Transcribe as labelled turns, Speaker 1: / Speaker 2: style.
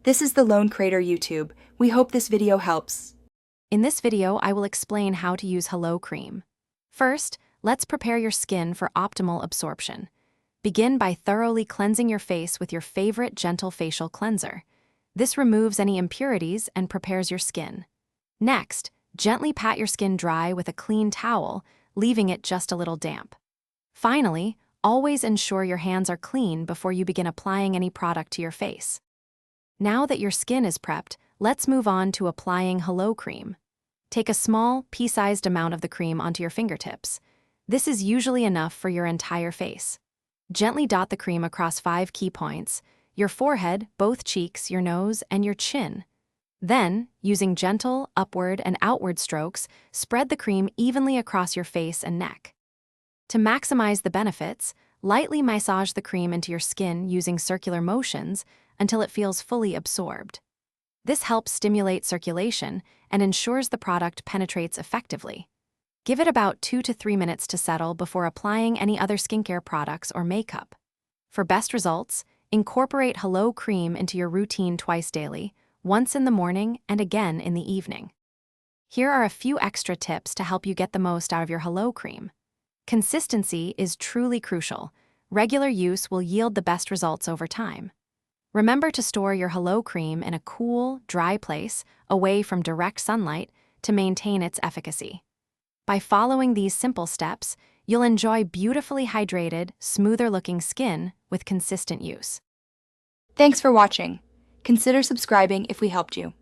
Speaker 1: This is the Lone Crater YouTube. We hope this video helps.
Speaker 2: In this video, I will explain how to use Hello Cream. First, let's prepare your skin for optimal absorption. Begin by thoroughly cleansing your face with your favorite gentle facial cleanser. This removes any impurities and prepares your skin. Next, gently pat your skin dry with a clean towel, leaving it just a little damp. Finally, always ensure your hands are clean before you begin applying any product to your face. Now that your skin is prepped, let's move on to applying Hello Cream. Take a small, pea-sized amount of the cream onto your fingertips. This is usually enough for your entire face. Gently dot the cream across 5 key points: your forehead, both cheeks, your nose, and your chin. Then, using gentle, upward and outward strokes, spread the cream evenly across your face and neck. To maximize the benefits, lightly massage the cream into your skin using circular motions until it feels fully absorbed. This helps stimulate circulation and ensures the product penetrates effectively. Give it about 2 to 3 minutes to settle before applying any other skincare products or makeup. For best results, incorporate Hello Cream into your routine twice daily, once in the morning and again in the evening. Here are a few extra tips to help you get the most out of your Hello Cream. Consistency is truly crucial. Regular use will yield the best results over time. Remember to store your Hello Cream in a cool, dry place, away from direct sunlight, to maintain its efficacy. By following these simple steps, you'll enjoy beautifully hydrated, smoother-looking skin with consistent use.
Speaker 1: Thanks for watching. Consider subscribing if we helped you.